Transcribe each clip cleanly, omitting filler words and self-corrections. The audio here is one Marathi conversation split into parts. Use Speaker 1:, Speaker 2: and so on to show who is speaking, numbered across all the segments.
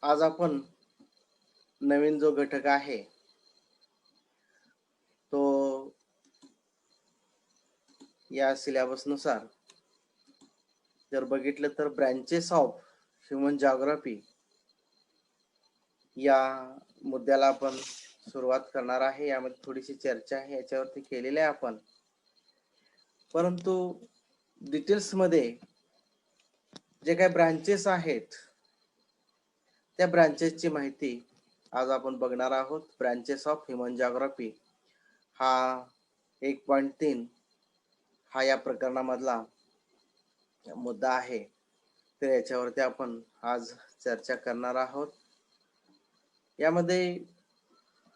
Speaker 1: आज आपण नवीन जो घटक आहे तो या सिलेबसनुसार जर बघितलं तर ब्रँचेस ऑफ ह्युमन जिओग्राफी या मुद्द्याला आपण सुरुवात करणार आहे. यामध्ये थोडीशी चर्चा आहे याच्यावरती केलेली आहे आपण, परंतु डिटेल्समध्ये जे काही ब्रांचेस आहेत त्या ब्रांचेसची माहिती आज आपण बघणार आहोत. ब्रांचेस ऑफ ह्युमन जिओग्राफी हा 1.3 हा या प्रकरणामधला मुद्दा आहे, तर याच्यावरती आपण आज चर्चा करणार आहोत. यामध्ये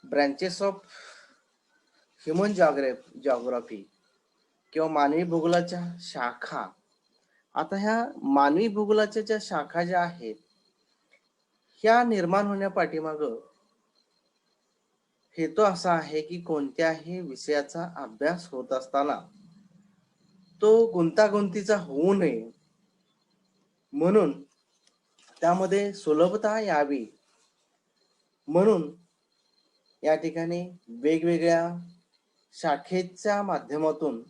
Speaker 1: ब्रांचेस ऑफ ह्युमन जिओग्राफी किंवा मानवी भूगोलाच्या शाखा. आता ह्या मानवी भूगोलाच्या ज्या शाखा ज्या आहेत ह्या निर्माण होण्यापाठीमाग हेतू असा आहे की कोणत्याही विषयाचा अभ्यास होत असताना तो गुंतागुंतीचा होऊ नये, म्हणून त्यामध्ये सुलभता यावी म्हणून या ठिकाणी वेगवेगळ्या शाखेच्या माध्यमातून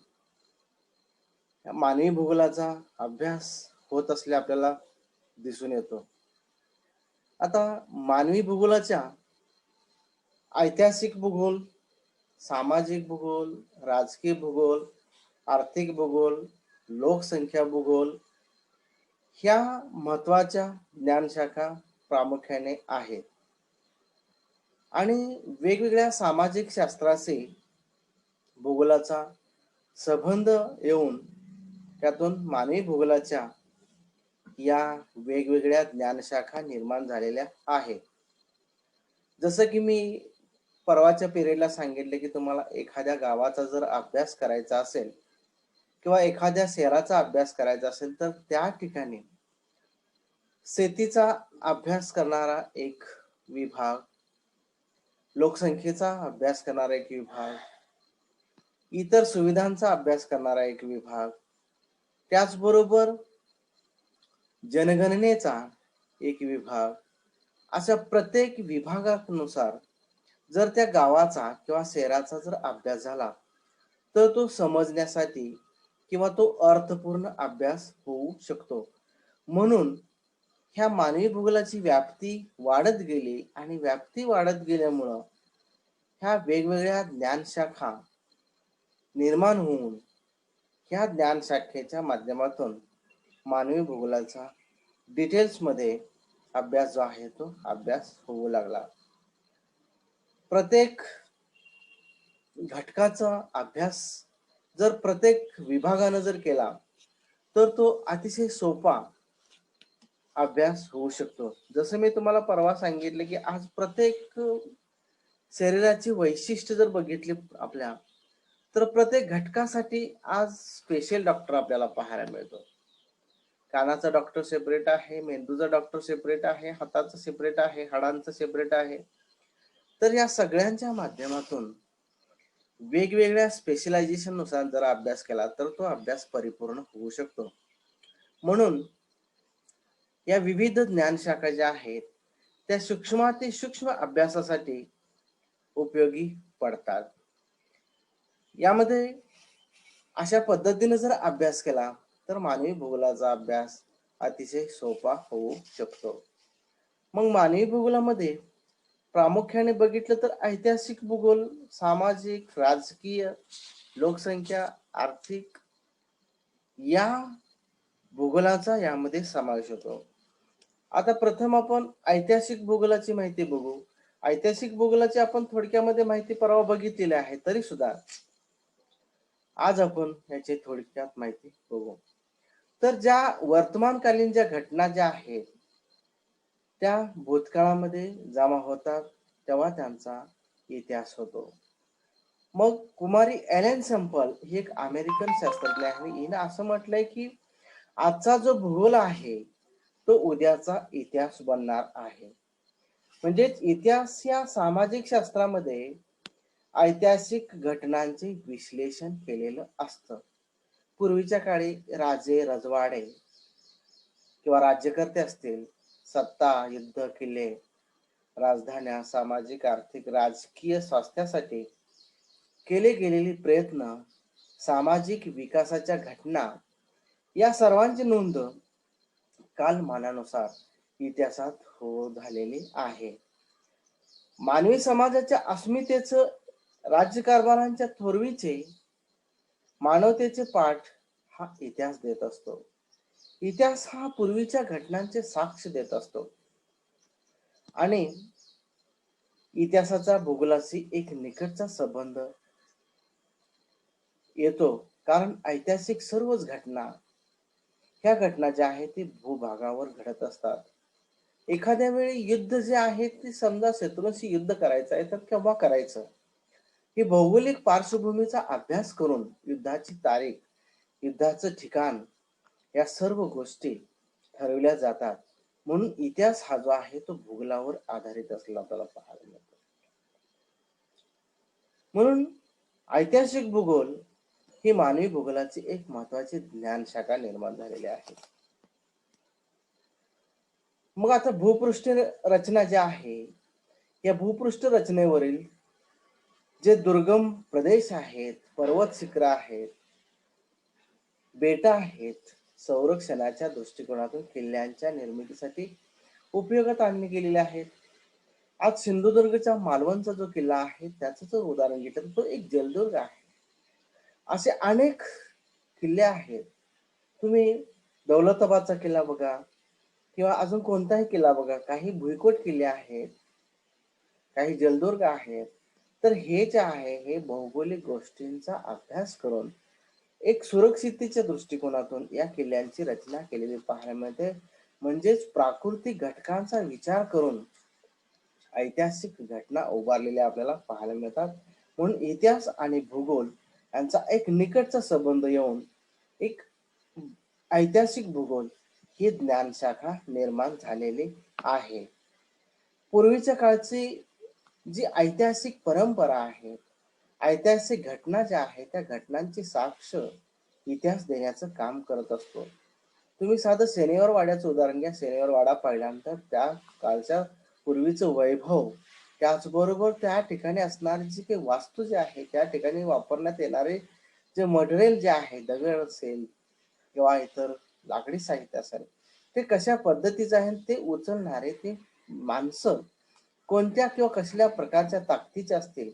Speaker 1: मानवी भूगोलाचा अभ्यास होत असले आपल्याला दिसून येतो. आता मानवी भूगोलाच्या ऐतिहासिक भूगोल, सामाजिक भूगोल, राजकीय भूगोल, आर्थिक भूगोल, लोकसंख्या भूगोल ह्या महत्वाच्या ज्ञानशाखा प्रामुख्याने आहेत आणि वेगवेगळ्या सामाजिक शास्त्राशी भूगोलाचा संबंध येऊन त्यातून मानवी भूगोलाच्या या वेगवेगळ्या ज्ञानशाखा निर्माण झालेल्या आहेत. जसं की मी परवाच्या पिरियडला सांगितले की तुम्हाला एखाद्या गावाचा जर अभ्यास करायचा असेल किंवा एखाद्या शहराचा अभ्यास करायचा असेल तर त्या ठिकाणी शेतीचा अभ्यास करणारा एक विभाग, लोकसंख्येचा अभ्यास करणारा एक विभाग, इतर सुविधांचा अभ्यास करणारा एक विभाग, त्याचबरोबर जनगणनेचा एक विभाग, अशा प्रत्येक विभागानुसार जर त्या गावाचा किंवा शहराचा जर अभ्यास झाला तर तो समजण्यासाठी किंवा तो अर्थपूर्ण अभ्यास होऊ शकतो. म्हणून ह्या मानवी भूगोलाची व्याप्ती वाढत गेली आणि व्याप्ती वाढत गेल्यामुळं ह्या वेगवेगळ्या ज्ञानशाखा निर्माण होऊन ह्या ज्ञानशाखेच्या माध्यमातून मानवी भूगोलाचा डिटेल्समध्ये अभ्यास जो आहे तो अभ्यास होऊ लागला. प्रत्येक घटकाचा अभ्यास जर प्रत्येक विभागानं जर केला तर तो अतिशय सोपा अभ्यास होऊ शकतो. जसं मी तुम्हाला परवा सांगितले की आज प्रत्येक शरीराची वैशिष्ट्य जर बघितली आपल्या तर प्रत्येक घटकासाठी आज स्पेशल डॉक्टर आपल्याला पाहायला मिळतो. कानाचा डॉक्टर सेपरेट आहे, मेंदूचा डॉक्टर सेपरेट आहे, हाताचा सेपरेट आहे, हाडांचा सेपरेट आहे. तर या सगळ्यांच्या माध्यमातून वेगवेगळ्या स्पेशलायझेशन नुसार जर अभ्यास केला तर तो अभ्यास परिपूर्ण होऊ शकतो. म्हणून या विविध ज्ञानशाखा ज्या आहेत त्या सूक्ष्माती सूक्ष्म अभ्यासासाठी उपयोगी पडतात. यामध्ये अशा पद्धतीने जर अभ्यास केला तर मानवी भूगोलाचा अभ्यास अतिशय सोपा होऊ शकतो. मग मानवी भूगोलामध्ये प्रामुख्याने बघितलं तर ऐतिहासिक भूगोल, सामाजिक, राजकीय, लोकसंख्या, आर्थिक या भूगोलाचा यामध्ये समावेश होतो. आता प्रथम आपण ऐतिहासिक भूगोलाची माहिती बघू. ऐतिहासिक भूगोलाची आपण थोडक्यामध्ये माहिती परवा बघितलेली आहे, तरी सुद्धा आज आपण याची थोडक्यात माहिती बघू. तर ज्या वर्तमानकालीन ज्या घटना ज्या आहेत त्या भूतकाळामध्ये जमा होतात तेव्हा त्यांचा इतिहास होतो. मग कुमारी एलेन सेम्पल ही एक अमेरिकन शास्त्रज्ञ आहे. हिने असं म्हटलंय की आजचा जो भूगोल आहे तो उद्याचा इतिहास बनणार आहे. म्हणजे इतिहास या सामाजिक शास्त्रामध्ये ऐतिहासिक घटनांचे विश्लेषण केलेलं असतं. पूर्वीच्या काळी राजे रजवाडे किंवा राज्यकर्ते असतील सत्ता, युद्ध, किल्ले, राजधान्या, सामाजिक, आर्थिक, राजकीय स्वास्थ्यासाठी केले गेलेले प्रयत्न, सामाजिक विकासाच्या घटना या सर्वांची नोंद कालमानानुसार इतिहासात झालेली आहे. मानवी समाजाच्या अस्मितेचं, राज्यकारभारांच्या थोरवीचे, मानवतेचे पाठ हा इतिहास देत असतो. इतिहास हा पूर्वीच्या घटनांचे साक्ष देत असतो आणि इतिहासाचा भूगोलाशी एक निकटचा संबंध येतो, कारण ऐतिहासिक सर्वच घटना, ह्या घटना ज्या आहेत ते भूभागावर घडत असतात. एखाद्या वेळी युद्ध जे आहे ते समजा शत्रूंशी युद्ध करायचं आहे तर केव्हा करायचं, ही भौगोलिक पार्श्वभूमीचा अभ्यास करून युद्धाची तारीख, युद्धाचं ठिकाण या सर्व गोष्टी ठरवल्या जातात. म्हणून इतिहास हा जो आहे तो भूगोलावर आधारित असलेला आपल्याला पाहायला मिळतो. म्हणून ऐतिहासिक भूगोल ही मानवी भूगोलाची एक महत्वाची ज्ञान शाखा निर्माण झालेली आहे. मग आता भूपृष्ठ रचना जी आहे, या भूपृष्ठ रचनेवरील जे दुर्गम प्रदेश आहेत, पर्वत शिखर आहेत, बेटा आहेत, संरक्षणाच्या दृष्टिकोनातून किल्ल्यांच्या निर्मितीसाठी उपयोगात आणले गेलेले आहेत. आज सिंधुदुर्गच्या मालवणचा जो किल्ला आहे त्याचं जर उदाहरण घेतलं तर तो एक जलदुर्ग आहे. असे अनेक किल्ले आहेत. तुम्ही दौलताबादचा किल्ला बघा किंवा अजून कोणताही किल्ला बघा, काही भुईकोट किल्ले आहेत, काही जलदुर्ग आहेत. तर हे जे आहे हे भौगोलिक गोष्टींचा अभ्यास करून एक सुरक्षिततेच्या दृष्टिकोनातून या किल्ल्यांची रचना केलेली पाहायला मिळते. म्हणजेच प्राकृतिक घटकांचा विचार करून ऐतिहासिक घटना उभारलेल्या आपल्याला पाहायला मिळतात. म्हणून इतिहास आणि भूगोल यांचा एक निकटचा संबंध येऊन एक ऐतिहासिक भूगोल ही ज्ञानशाखा निर्माण झालेली आहे. पूर्वीच्या काळची जी ऐतिहासिक परंपरा आहे, ऐतिहासिक घटना ज्या आहेत त्या घटनांची साक्ष इतिहास देण्याचं काम करत असतो. तुम्ही साधं शनिवार वाड्याचं उदाहरण घ्या. शनिवार वाडा पाहिल्यानंतर त्या काळच्या पूर्वीचं वैभव, त्याचबरोबर त्या ठिकाणी असणारी जी काही वास्तू जे आहे, त्या ठिकाणी वापरण्यात येणारे जे मटेरियल जे आहे, दगड असेल किंवा इतर लाकडी साहित्य असेल, ते कशा पद्धतीचं आहे, ते उचलणारे ते माणसं कोणत्या किंवा कसल्या प्रकारच्या ताकदीचे असतील,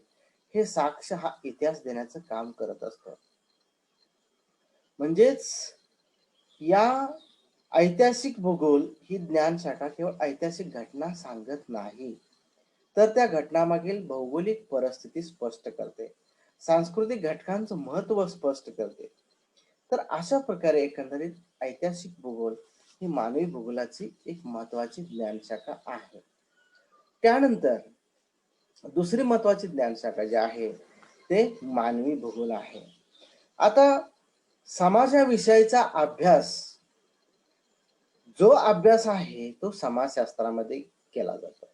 Speaker 1: हे साक्ष हा इतिहास देण्याचं काम करत असतो. म्हणजेच या ऐतिहासिक भूगोल ही ज्ञानशाखा केवळ ऐतिहासिक घटना सांगत नाही, तर त्या घटनामागील भौगोलिक परिस्थिती स्पष्ट करते, सांस्कृतिक घटकांचं महत्व स्पष्ट करते. तर अशा प्रकारे एकंदरीत ऐतिहासिक भूगोल ही मानवी भूगोलाची एक महत्वाची ज्ञानशाखा आहे. त्यानंतर दुसरी महत्वाची ज्ञानशाखा जी आहे ते मानवी भूगोल आहे. आता समाजाविषयीचा अभ्यास, जो अभ्यास आहे तो समाजशास्त्रामध्ये केला जातो.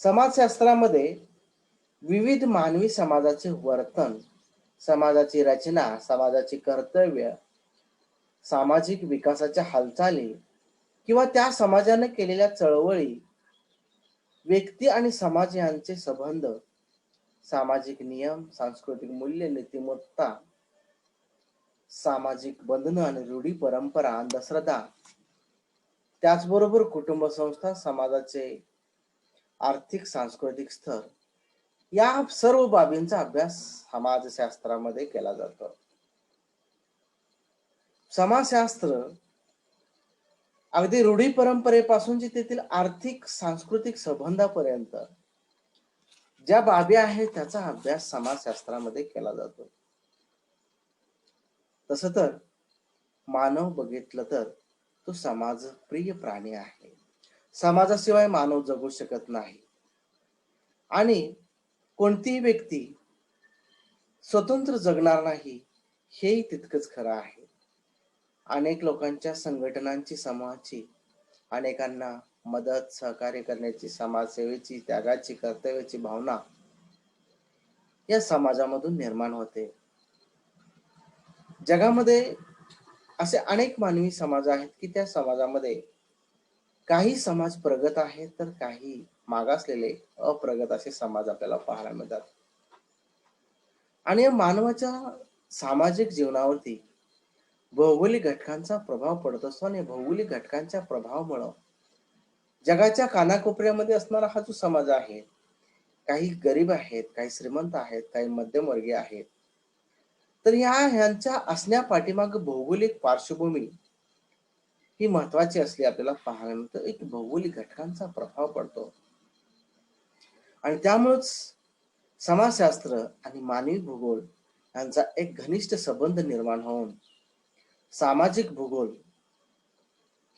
Speaker 1: समाजशास्त्रामध्ये विविध मानवी समाजाचे वर्तन, समाजाची रचना, समाजाची कर्तव्य, सामाजिक विकासाच्या हालचाली किंवा त्या समाजाने केलेल्या चळवळी, व्यक्ती आणि समाज यांचे संबंध, सामाजिक नियम, सांस्कृतिक मूल्य, नीतिमत्ता, सामाजिक बंधनं आणि रूढी परंपरा, अंधश्रद्धा, त्याचबरोबर कुटुंब संस्था, समाजाचे आर्थिक सांस्कृतिक स्तर, या सर्व बाबींचा अभ्यास समाजशास्त्रामध्ये केला जातो. समाजशास्त्र अगदी रूढी परंपरेपासून जे तेथील आर्थिक सांस्कृतिक संबंधापर्यंत ज्या बाबी आहेत त्याचा अभ्यास समाजशास्त्रामध्ये केला जातो. तसं तर मानव बघितलं तर तो समाजप्रिय प्राणी आहे. समाजाशिवाय मानव जगू शकत नाही आणि कोणतीही व्यक्ती स्वतंत्र जगणार नाही, हेही तितकंच खरं आहे. अनेक लोकांच्या संघटनांची, समूहाची, अनेकांना मदत सहकार्य करण्याची, समाजसेवेची, त्यागाची, कर्तव्याची भावना या समाजामधून निर्माण होते. जगामध्ये असे अनेक मानवी समाज आहेत की त्या समाजामध्ये काही समाज प्रगत आहेत तर काही मागासलेले अप्रगत असे समाज आपल्याला पाहायला मिळतात. आणि या मानवाच्या सामाजिक जीवनावरती भौगोलिक घटकांचा प्रभाव पडत असतो आणि भौगोलिक घटकांच्या प्रभावामुळं जगाच्या कानाकोपऱ्यामध्ये असणारा हा जो समाज आहे, काही गरीब आहेत, काही श्रीमंत आहेत, काही मध्यमवर्गीय आहेत. तर ह्यांच्या असण्या पाठीमाग भौगोलिक पार्श्वभूमी ही महत्वाची असली आपल्याला पाहायला मिळतं. एक भौगोलिक घटकांचा प्रभाव पडतो आणि त्यामुळेच समाजशास्त्र आणि मानवी भूगोल यांचा एक घनिष्ठ संबंध निर्माण होऊन सामाजिक भूगोल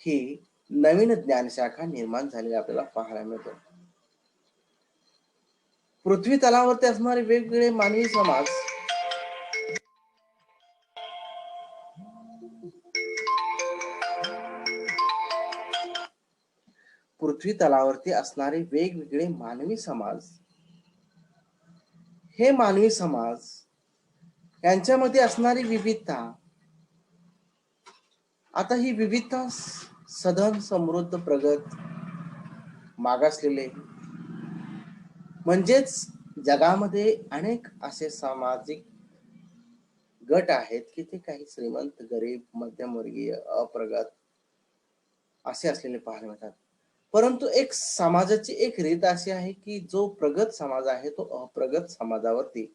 Speaker 1: ही नवीन ज्ञानशाखा निर्माण झालेली आपल्याला पाहायला मिळतो. पृथ्वी तलावरती असणारे वेगवेगळे मानवी समाज पृथ्वी तलावरती असणारे वेगवेगळे मानवी समाज, हे मानवी समाज यांच्यामध्ये असणारी विविधता, आता ही विविधता सधन समृद्ध प्रगत मागासलेले म्हणजेच जगामध्ये अनेक असे सामाजिक गट आहेत की ते काही श्रीमंत, गरीब, मध्यमवर्गीय, अप्रगत असे असलेले पाहायला मिळतात. परंतु एक समाजाची एक रीत अशी आहे की जो प्रगत समाज आहे तो अप्रगत समाजावरती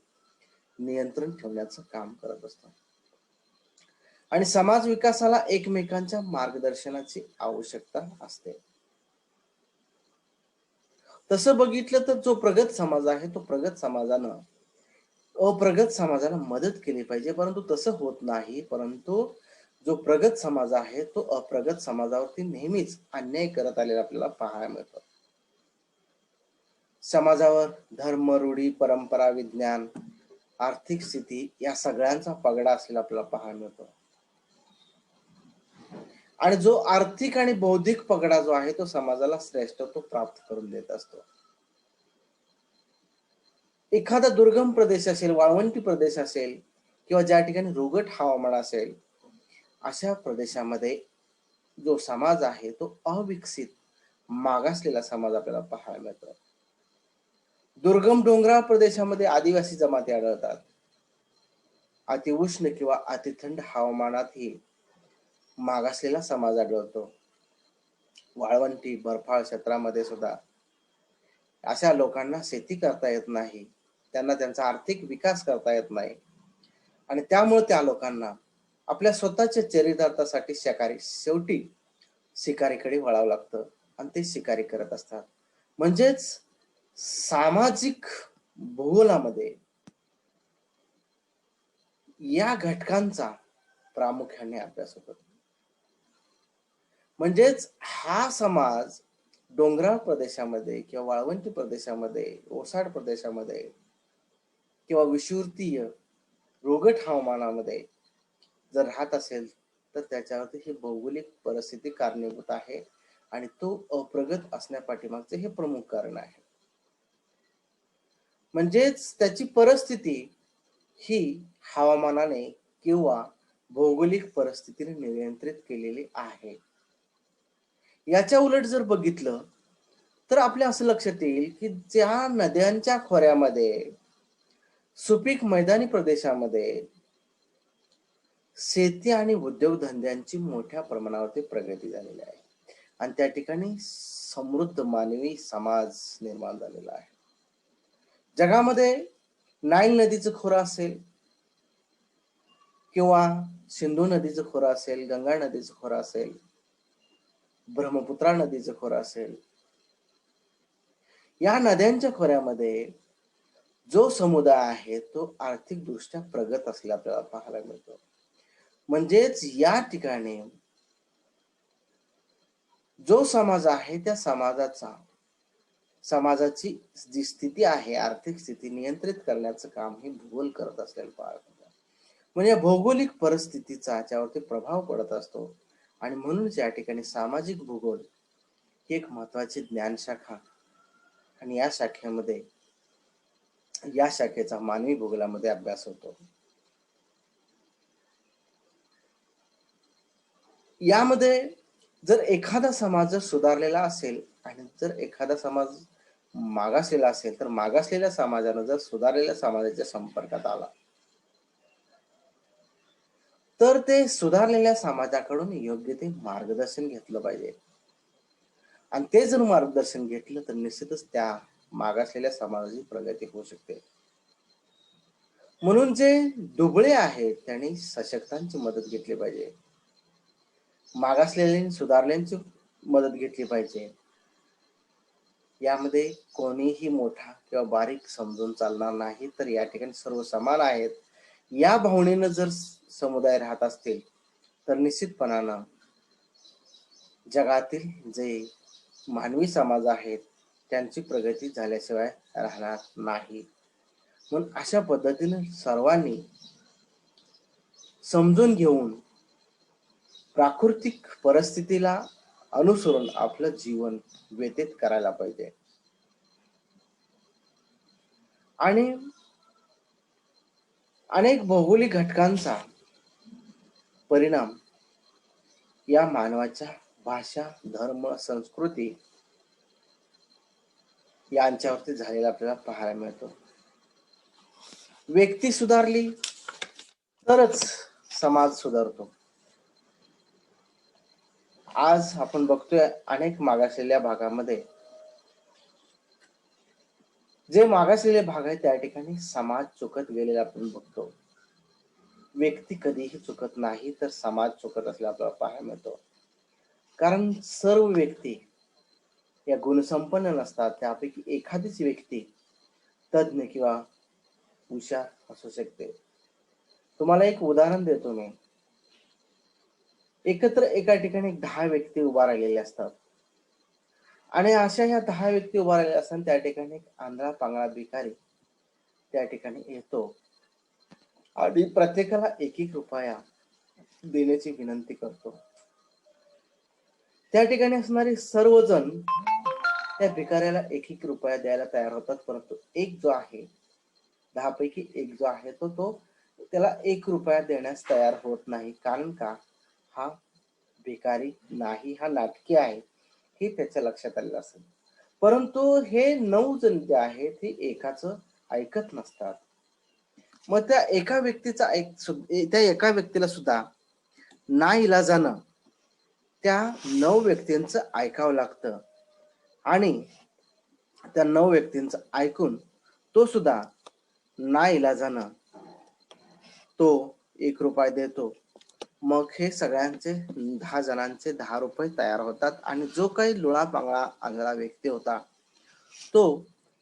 Speaker 1: नियंत्रण ठेवण्याचं काम करत असतो आणि समाज विकासाला एकमेकांच्या मार्गदर्शनाची आवश्यकता असते. तसं बघितलं तर जो प्रगत समाज आहे तो प्रगत समाजानं अप्रगत समाजाला मदत केली पाहिजे, परंतु तसं होत नाही. परंतु जो प्रगत समाज आहे तो अप्रगत समाजावरती नेहमीच अन्याय करत आलेला आपल्याला पाहायला मिळतो. समाजावर धर्म, रूढी, परंपरा, विज्ञान, आर्थिक स्थिती या सगळ्यांचा पगडा असलेला आपल्याला पाहायला मिळतो आणि जो आर्थिक आणि बौद्धिक पगडा जो आहे तो समाजाला श्रेष्ठत्व प्राप्त करून देत असतो. एखादा दुर्गम प्रदेश असेल, वाळवंटी प्रदेश असेल किंवा ज्या ठिकाणी रोगट हवामान असेल, अशा प्रदेशामध्ये जो समाज आहे तो अविकसित मागासलेला समाज आपल्याला पाहायला मिळतो. दुर्गम डोंगराळ प्रदेशामध्ये आदिवासी जमाती आढळतात. अतिउष्ण किंवा अतिथंड हवामानातही मागासलेला समाज आढळतो. वाळवंटी बर्फाळ क्षेत्रामध्ये सुद्धा अशा लोकांना शेती करता येत नाही, त्यांना त्यांचा आर्थिक विकास करता येत नाही आणि त्यामुळे त्या लोकांना आपल्या स्वतःच्या चरितार्थासाठी शेवटी शिकारीकडे वळावं लागतं आणि ते शिकारी करत असतात. म्हणजेच सामाजिक भूगोलामध्ये या घटकांचा प्रामुख्याने अभ्यास होतो. म्हणजेच हा समाज डोंगराळ प्रदेशामध्ये किंवा वाळवंटी प्रदेशामध्ये, ओसाड प्रदेशामध्ये किंवा विषुवतीय रोगट हवामानामध्ये जर राहत असेल तर त्याच्यावरती ही भौगोलिक परिस्थिती कारणीभूत आहे आणि तो अप्रगत असण्यापाठीमागचे हे प्रमुख कारण आहे. म्हणजेच त्याची परिस्थिती ही हवामानाने किंवा भौगोलिक परिस्थितीने नियंत्रित केलेली आहे. याच्या उलट जर बघितलं तर आपल्या असं लक्षात येईल की ज्या नद्यांच्या खोऱ्यामध्ये, सुपीक मैदानी प्रदेशामध्ये शेती आणि उद्योगधंद्यांची मोठ्या प्रमाणावरती प्रगती झालेली आहे आणि त्या ठिकाणी समृद्ध मानवी समाज निर्माण झालेला आहे. जगामध्ये नाईल नदीचं खोरं असेल किंवा सिंधू नदीचं खोरं असेल, गंगा नदीचं खोरं असेल, ब्रह्मपुत्रा नदीचं खोरं असेल, या नद्यांच्या खोऱ्यामध्ये जो समुदाय आहे तो आर्थिक दृष्ट्या प्रगत असलेला आपल्याला पाहायला मिळतो. म्हणजेच या ठिकाणी जो समाज आहे त्या समाजाची जी स्थिती आहे, आर्थिक स्थिती नियंत्रित करण्याचं काम हे भूगोल करत असलेलं पाहायला मिळतं. म्हणजे भौगोलिक परिस्थितीचा याच्यावरती प्रभाव पडत असतो आणि म्हणूनच या ठिकाणी सामाजिक भूगोल ही एक महत्वाची ज्ञानशाखा आणि या शाखेचा मानवी भूगोलामध्ये अभ्यास होतो. यामध्ये जर एखादा समाज जर सुधारलेला असेल आणि जर एखादा समाज मागासलेला असेल, तर मागासलेल्या समाजानं जर सुधारलेल्या समाजाच्या संपर्कात आला, तर ते सुधारलेल्या समाजाकडून योग्य ते मार्गदर्शन घेतलं पाहिजे. आणि ते जर मार्गदर्शन घेतलं तर निश्चितच त्या मागासलेल्या समाजाची प्रगती होऊ शकते. म्हणून जे दुबळे आहेत त्यांनी सशक्तांची मदत घेतली पाहिजे. मागासलेल्यांनी सुधारल्यांची मदत घेतली पाहिजे. यामध्ये कोणीही मोठा किंवा बारीक समजून चालणार नाही. तर या ठिकाणी सर्व समान आहेत. या भावनेनं जर समुदाय राहत असतील तर निश्चितपणानं जगातील जे मानवी समाज आहेत त्यांची प्रगती झाल्याशिवाय राहणार नाही. म्हणून अशा पद्धतीने सर्वांनी समजून घेऊन प्राकृतिक परिस्थितीला अनुसरून आपलं जीवन व्यतीत करायला पाहिजे. आणि अनेक भौगोलिक घटकांचा परिणाम या मानवाच्या भाषा, धर्म, संस्कृती यांच्यावरती झालेला आपल्याला पाहायला मिळतो. व्यक्ती सुधारली तरच समाज सुधारतो. आज आपण बघतोय अनेक मागासलेल्या भागामध्ये जे मागासलेले भाग आहेत त्या ठिकाणी समाज चुकत गेलेला आपण बघतो. व्यक्ती कधीही चुकत नाही तर समाज चुकत असल्याला आपल्याला पाहायला मिळतो. कारण सर्व व्यक्ती या गुणसंपन्न नसतात. त्यापैकी एखादीच व्यक्ती तज्ञ किंवा हुशार असू शकते. तुम्हाला एक उदाहरण देतो मी. एकत्र एका ठिकाणी 10 व्यक्ती उभा राहिलेले असतात आणि अशा ह्या 10 व्यक्ती उभा राहिलेल्या असतात. त्या ठिकाणी एक आंधळा पांगळा भिकारी त्या ठिकाणी येतो आणि प्रत्येकाला एक रुपया देण्याची विनंती करतो. त्या ठिकाणी असणारे सर्वजण त्या भिकाऱ्याला एक रुपया द्यायला तयार होतात. परंतु एक जो आहे 10 पैकी एक जो आहे तो त्याला 1 रुपया देण्यास तयार होत नाही. कारण का? हा भिकारी नाही, हा नाटकी आहे हे त्याच्या लक्षात आलेलं असेल. परंतु हे 9 जण जे आहेत हे एकाचं ऐकत नसतात. मग त्या एका व्यक्तीला सुद्धा नाईलाजानं त्या 9 व्यक्तींचं ऐकावं लागतं आणि त्या 9 व्यक्तींचं ऐकून तो सुद्धा नाईलाजानं तो 1 रुपया देतो. मग हे सगळ्यांचे 10 जणांचे 10 रुपये तयार होतात आणि जो काही लुळा पांगळा आंधळा व्यक्ती होता तो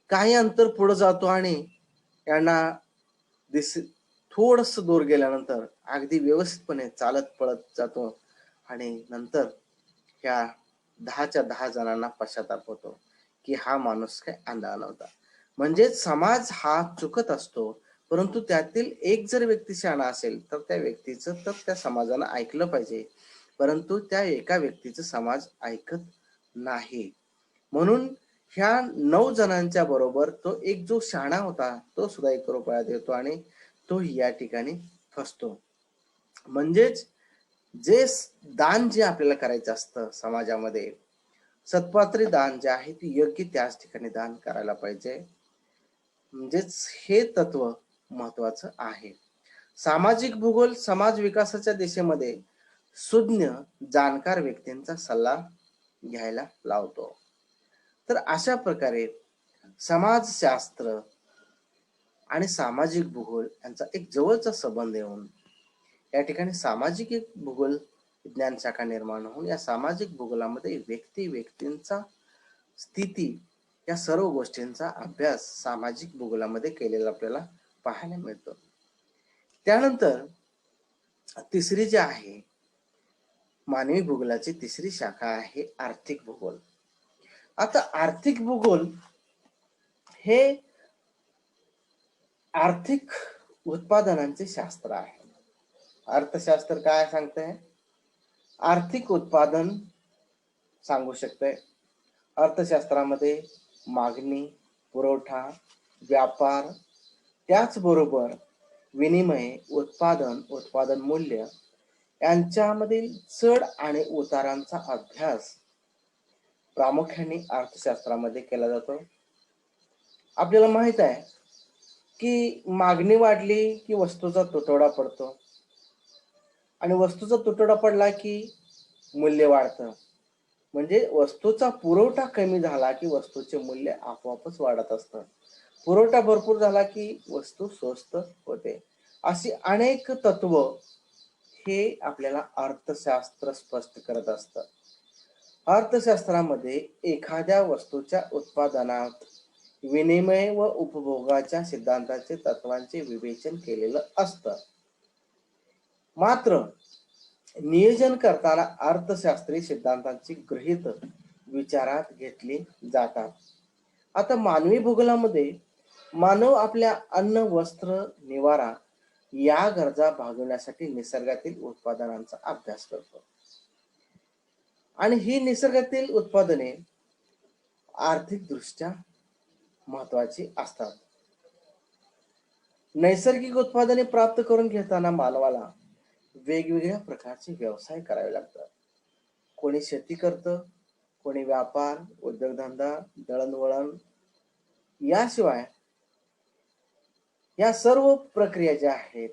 Speaker 1: काही अंतर पुढे जातो आणि यांना थोडस दूर गेल्यानंतर अगदी व्यवस्थितपणे चालत पळत जातो आणि नंतर ह्या 10च्या 10 जणांना पश्चाताप होतो की हा माणूस काय आंधळा नव्हता. म्हणजे समाज हा चुकत असतो, परंतु त्यातील एक जर व्यक्ती शहाणा असेल तर त्या व्यक्तीचं तर त्या समाजानं ऐकलं पाहिजे. परंतु त्या एका व्यक्तीचं समाज ऐकत नाही. म्हणून ह्या 9 जणांच्या बरोबर तो एक जो शहाणा होता तो सुद्धा 1 रुपया देतो आणि तो या ठिकाणी फसतो. म्हणजेच जे दान जे आपल्याला करायचं असतं समाजामध्ये, सत्पात्री दान जे आहे ते योग्य त्याच ठिकाणी दान करायला पाहिजे. म्हणजेच हे तत्व महत्वाचं आहे. सामाजिक भूगोल समाज विकासाच्या दिशेमध्ये सुज्ञ जाणकार व्यक्तींचा सल्ला घ्यायला लावतो. तर अशा प्रकारे समाजशास्त्र आणि सामाजिक भूगोल यांचा एक जवळचा संबंध येऊन या ठिकाणी सामाजिक एक भूगोल विज्ञान शाखा निर्माण होऊन या सामाजिक भूगोलामध्ये व्यक्तींचा स्थिती या सर्व गोष्टींचा अभ्यास सामाजिक भूगोलामध्ये केलेला आपल्याला पाहायला मिळतो. त्यानंतर तिसरी जी आहे मानवी भूगोलाची तिसरी शाखा आहे आर्थिक भूगोल. आता आर्थिक भूगोल हे आर्थिक उत्पादनांचे शास्त्र आहे. अर्थशास्त्र काय सांगतंय? आर्थिक उत्पादन सांगू शकते. अर्थशास्त्रामध्ये मागणी, पुरवठा, व्यापार, त्याचबरोबर विनिमय, उत्पादन मूल्य यांच्यामधील चढ आणि उतारांचा अभ्यास प्रामुख्याने अर्थशास्त्रामध्ये केला जातो. आपल्याला माहित आहे की मागणी वाढली की वस्तूचा तुटवडा पडतो आणि वस्तूचा तुटवडा पडला की मूल्य वाढतं. म्हणजे वस्तूचा पुरवठा कमी झाला की वस्तूचे मूल्य आपोआपच वाढत असतं. पुरवठा भरपूर झाला की वस्तू स्वस्त होते. अशी अनेक तत्व हे आपल्याला अर्थशास्त्र स्पष्ट करत असतं. अर्थशास्त्रामध्ये एखाद्या वस्तूच्या उत्पादनात विनिमय व उपभोगाच्या सिद्धांताचे तत्वांचे विवेचन केलेलं असतं. मात्र नियोजन करताना अर्थशास्त्रीय सिद्धांतांची गृहीत विचारात घेतली जातात. आता मानवी भूगोलामध्ये मानव आपल्या अन्न, वस्त्र, निवारा या गरजा भागवण्यासाठी निसर्गातील उत्पादनांचा अभ्यास करतो. आणि ही निसर्गातील उत्पादने आर्थिक दृष्ट्या महत्वाची असतात. नैसर्गिक उत्पादने प्राप्त करून घेताना मानवाला वेगवेगळ्या प्रकारचे व्यवसाय करावे लागतात. कोणी शेती करतं, कोणी व्यापार, उद्योगधंदा, दळणवळण, याशिवाय या सर्व प्रक्रिया ज्या आहेत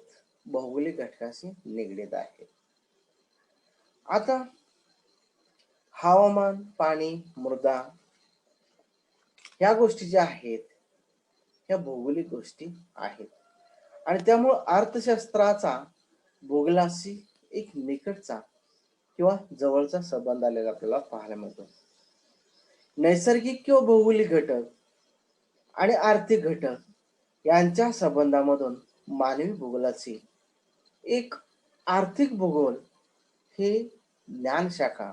Speaker 1: भौगोलिक घटकाशी निगडीत आहेत. आता हवामान, पाणी, मृदा ह्या गोष्टी ज्या आहेत ह्या भौगोलिक गोष्टी आहेत आणि त्यामुळे अर्थशास्त्राचा भूगोलाशी एक निकटचा किंवा जवळचा संबंध आलेला आपल्याला पाहायला मिळतो. नैसर्गिक किंवा भौगोलिक घटक आणि आर्थिक घटक यांच्या संबंधामधून मानवी भूगोलाची एक आर्थिक भूगोल हे ज्ञानशाखा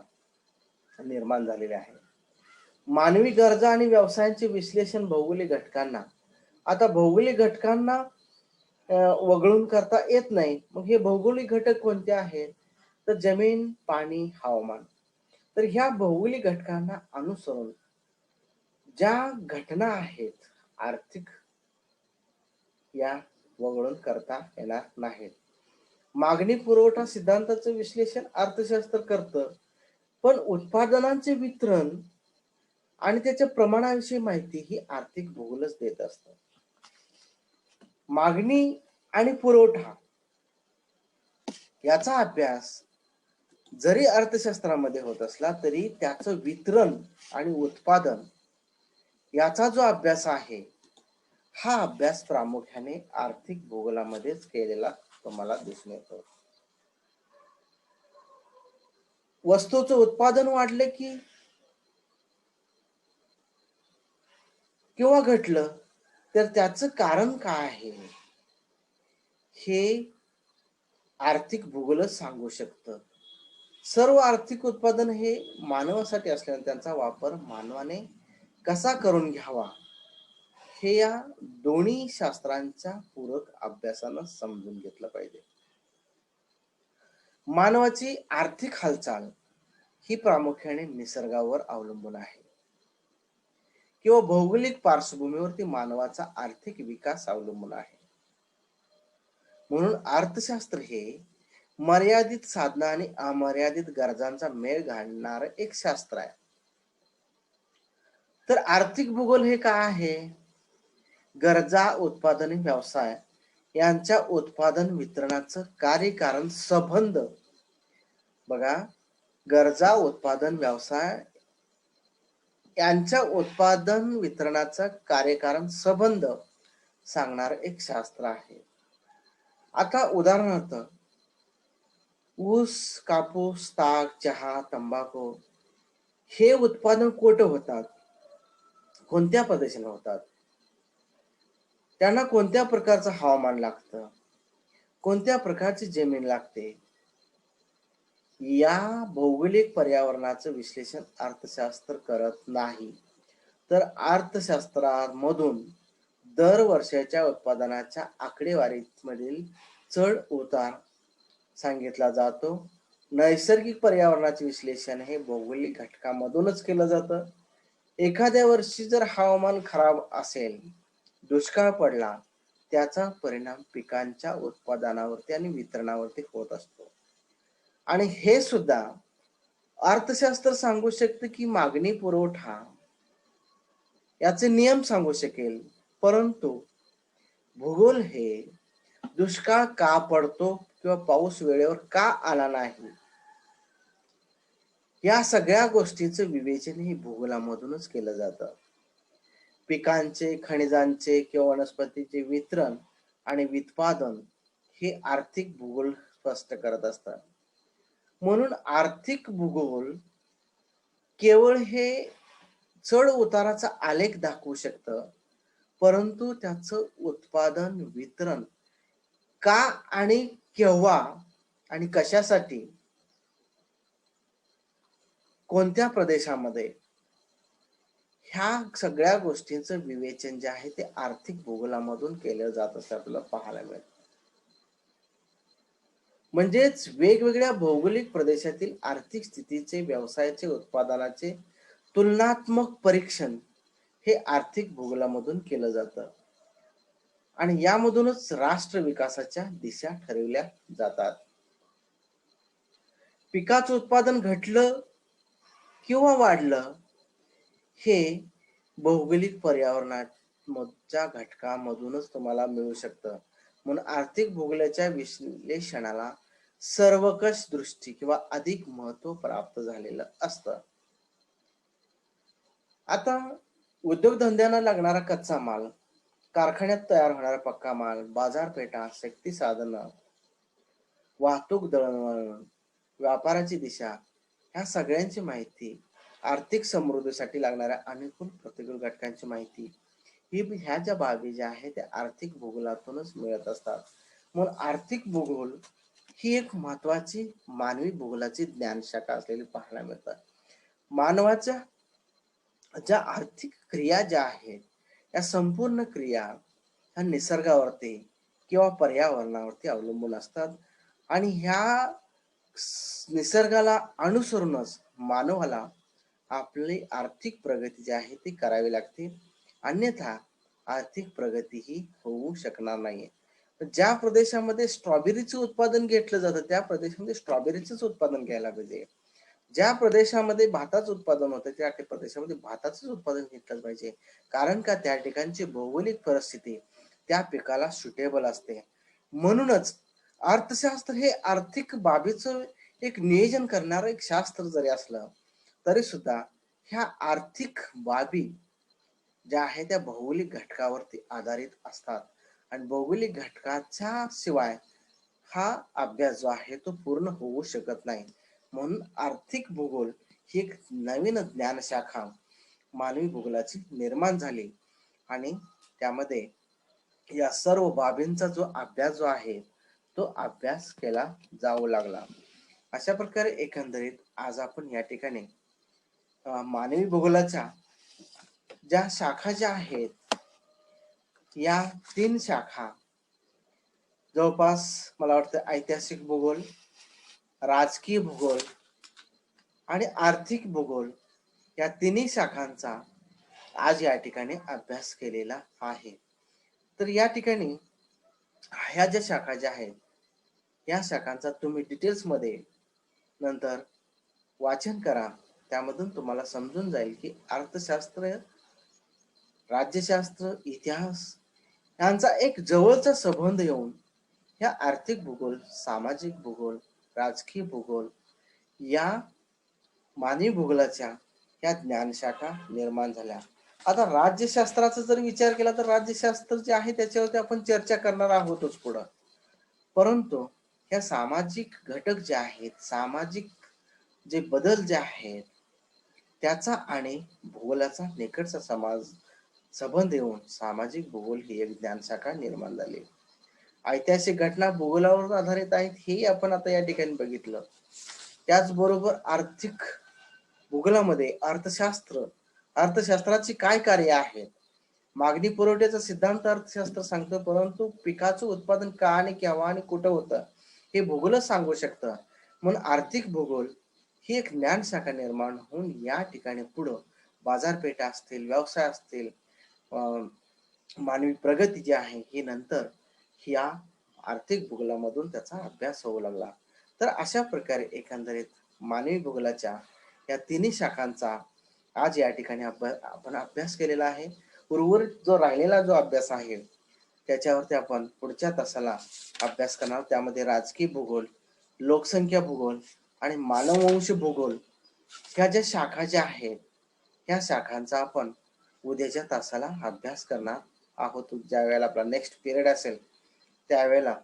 Speaker 1: निर्माण झालेले आहे. मानवी गरजा आणि व्यवसायांचे विश्लेषण भौगोलिक घटकांना, आता भौगोलिक घटकांना वगळून करता येत नाही. मग हे भौगोलिक घटक कोणते आहेत? तर जमीन, पाणी, हवामान. तर ह्या भौगोलिक घटकांना अनुसरून ज्या घटना आहेत आर्थिक या वगळून करता येणार नाहीत. मागणी पुरवठा सिद्धांताचं विश्लेषण अर्थशास्त्र करतं, पण उत्पादनांचे वितरण आणि त्याच्या प्रमाणाविषयी माहिती ही आर्थिक भूगोलच देत असतं. मागणी आणि पुरवठा याचा अभ्यास जरी अर्थशास्त्रामध्ये होत असला तरी त्याचं वितरण आणि उत्पादन याचा जो अभ्यास आहे हा अभ्यास प्रामुख्याने आर्थिक भूगोलामध्येच केलेला तुम्हाला दिसून येतो. वस्तूचं उत्पादन वाढलं की किंवा घटलं तर त्याचं कारण काय आहे हे आर्थिक भूगोलच सांगू शकतं. सर्व आर्थिक उत्पादन हे मानवासाठी असल्याने त्यांचा वापर मानवाने कसा करून घ्यावा हे या दोन्ही शास्त्रांच्या पूरक अभ्यासानं समजून घेतलं पाहिजे. मानवाची आर्थिक हालचाल ही प्रामुख्याने निसर्गावर अवलंबून आहे किंवा भौगोलिक पार्श्वभूमीवरती मानवाचा आर्थिक विकास अवलंबून आहे. म्हणून अर्थशास्त्र हे मर्यादित साधना आणि अमर्यादित गरजांचा मेळ घालणार एक शास्त्र आहे. तर आर्थिक भूगोल हे काय आहे? गरजा, उत्पादन, व्यवसाय यांच्या उत्पादन वितरणाचं कार्यकारण संबंध. बघा, गरजा, उत्पादन, व्यवसाय यांच्या उत्पादन वितरणाचा कार्यकारण संबंध सांगणार एक शास्त्र आहे. आता उदाहरणार्थ ऊस, कापूस, ताग, चहा, तंबाखू हे उत्पादन कुठे होतात, कोणत्या प्रदेशाला होतात, त्यांना कोणत्या प्रकारचं हवामान लागतं, कोणत्या प्रकारची जमीन लागते, या भौगोलिक पर्यावरणाचं विश्लेषण अर्थशास्त्र करत नाही. तर अर्थशास्त्रामधून दर वर्षाच्या उत्पादनाच्या आकडेवारीमधील चढ उतार सांगितला जातो. नैसर्गिक पर्यावरणाचे विश्लेषण हे भौगोलिक घटकामधूनच केलं जातं. एखाद्या वर्षी जर हवामान खराब असेल, दुष्काळ पडला, त्याचा परिणाम पिकांच्या उत्पादनावरती आणि वितरणावरती होत असतो. आणि हे सुद्धा अर्थशास्त्र सांगू शकतं की मागणी पुरवठा याचे नियम सांगू शकेल. परंतु भूगोल हे दुष्काळ का पडतो किंवा पाऊस वेळेवर का आला नाही, या सगळ्या गोष्टींचं विवेचन हे भूगोलामधूनच केलं जातं. पिकांचे, खनिजांचे किंवा वनस्पतीचे वितरण आणि उत्पादन हे आर्थिक भूगोल स्पष्ट करत असतात. म्हणून आर्थिक भूगोल केवळ हे चढ उताराचा आलेख दाखवू शकतं, परंतु त्याचं उत्पादन, वितरण का आणि केव्हा आणि कशासाठी, कोणत्या प्रदेशामध्ये, ह्या सगळ्या गोष्टींचं विवेचन जे आहे ते आर्थिक भूगोलामधून केलं जात असं आपल्याला पाहायला मिळतं. म्हणजेच वेगवेगळ्या भौगोलिक प्रदेशातील आर्थिक स्थितीचे, व्यवसायाचे, उत्पादनाचे तुलनात्मक परीक्षण हे आर्थिक भूगोलामधून केलं जातं आणि यामधूनच राष्ट्र विकासाच्या दिशा ठरवल्या जातात. पिकाचं उत्पादन घटलं किंवा वाढलं हे भौगोलिक पर्यावरणाच्या घटकामधूनच तुम्हाला मिळू शकतं. म्हणून आर्थिक भूगोलाच्या विश्लेषणाला सर्वकष दृष्टी किंवा अधिक महत्व प्राप्त झालेलं असतं. आता उद्योगधंद्यांना लागणारा कच्चा माल, कारखान्यात तयार होणारा पक्का माल, बाजारपेठा, शक्ती साधनं, वाहतूक, दळणवळण, व्यापाराची दिशा, ह्या सगळ्यांची माहिती, आर्थिक समृद्धीसाठी लागणाऱ्या अनुकूल प्रतिकूल घटकांची माहिती, ही ह्या ज्या बाबी ज्या आहेत त्या आर्थिक भूगोलातूनच मिळत असतात. म्हणून आर्थिक भूगोल ही एक महत्वाची मानवी भूगोलाची ज्ञानशाखा असलेली पाहायला मिळतात. मानवाच्या ज्या आर्थिक क्रिया ज्या आहेत या संपूर्ण क्रिया ह्या निसर्गावरती किंवा पर्यावरणावरती अवलंबून असतात आणि ह्या निसर्गाला अनुसरूनच मानवाला आपली आर्थिक प्रगती जी आहे ती करावी लागते. अन्यथा आर्थिक प्रगती ही होऊ शकणार नाही. ज्या प्रदेशामध्ये स्ट्रॉबेरीचं उत्पादन घेतलं जातं त्या प्रदेशामध्ये स्ट्रॉबेरीचंच उत्पादन घ्यायला पाहिजे. ज्या प्रदेशामध्ये भाताचं उत्पादन होतं त्या प्रदेशामध्ये भाताचंच उत्पादन घेतलं पाहिजे. कारण का त्या ठिकाणची भौगोलिक परिस्थिती त्या पिकाला सुटेबल असते. म्हणूनच अर्थशास्त्र हे आर्थिक बाबीचं एक नियोजन करणारं एक शास्त्र जरी असलं तरी सुद्धा ह्या आर्थिक बाबी ज्या आहेत त्या भौगोलिक घटकावरती आधारित असतात आणि भौगोलिक घटकाच्या शिवाय हा अभ्यास जो आहे तो पूर्ण होऊ शकत नाही. म्हणून आर्थिक भूगोल ही एक नवीन ज्ञानशाखा मानवी भूगोलाची निर्माण झाली आणि त्यामध्ये या सर्व बाबींचा जो अभ्यास जो आहे तो अभ्यास केला जाऊ लागला. अशा प्रकारे एकंदरीत आज आपण या ठिकाणी मानवी भूगोलाच्या ज्या शाखा ज्या आहेत या 3 शाखा जवळपास मला वाटतं ऐतिहासिक भूगोल, राजकीय भूगोल आणि आर्थिक भूगोल या तिन्ही शाखांचा आज या ठिकाणी अभ्यास केलेला आहे. तर या ठिकाणी ह्या ज्या शाखा ज्या आहेत या शाखांचा तुम्ही डिटेल्स मध्ये नंतर वाचन करा. त्यामधून तुम्हाला समजून जाईल की अर्थशास्त्र, राज्यशास्त्र, इतिहास यांचा एक जवळचा संबंध येऊन या आर्थिक भूगोल, सामाजिक भूगोल, राजकीय भूगोल या मानवी भूगोलाच्या या ज्ञानशाखा निर्माण झाल्या. आता राज्यशास्त्राचा जर विचार केला तर राज्यशास्त्र जे आहे त्याच्यावरती आपण चर्चा करणार आहोतच पुढं. परंतु ह्या सामाजिक घटक जे आहेत, सामाजिक जे बदल जे आहेत त्याचा आणि भूगोलाचा निकटचा संबंध येऊन सामाजिक भूगोल ही एक ज्ञानशाखा निर्माण झाली. ऐतिहासिक घटना भूगोलावर आधारित आहेत हे आपण आता या ठिकाणी बघितलं. त्याचबरोबर आर्थिक भूगोलामध्ये अर्थशास्त्राची काय कार्य आहेत, मागणी पुरवठ्याचा सिद्धांत अर्थशास्त्र सांगतं, परंतु पिकाचं उत्पादन का आणि केव्हा आणि कुठं होतं हे भूगोलच सांगू शकतं. म्हणून आर्थिक भूगोल ही एक ज्ञानशाखा निर्माण होऊन या ठिकाणी पुढं बाजारपेठा असतील, व्यवसाय असतील, मानवी प्रगती जी आहे ही नंतर या आर्थिक भूगोलामधून त्याचा अभ्यास होऊ लागला. तर अशा प्रकारे एकंदरीत मानवी भूगोलाच्या या तिन्ही शाखांचा आज या ठिकाणी आपण अभ्यास केलेला आहे. उर्वरित जो राहिलेला जो अभ्यास आहे त्याच्यावरती आपण पुढच्या तासाला अभ्यास करणार. त्यामध्ये राजकीय भूगोल, लोकसंख्या भूगोल आणि मानववंश भूगोल ह्या ज्या शाखा ज्या आहेत ह्या शाखांचा आपण उद्याच्या तासाला अभ्यास करणार आहोत. ज्या वेळेला आपला नेक्स्ट पिरियड असेल त्यावेळेला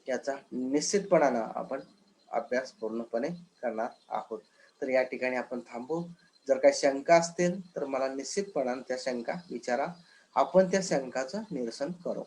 Speaker 1: याचा निश्चितपणानं आपण अभ्यास पूर्णपणे करणार आहोत. तर या ठिकाणी आपण थांबू. जर काही शंका असतील तर मला निश्चितपणानं त्या शंका विचारा. आपण त्या शंकाचं निरसन करू.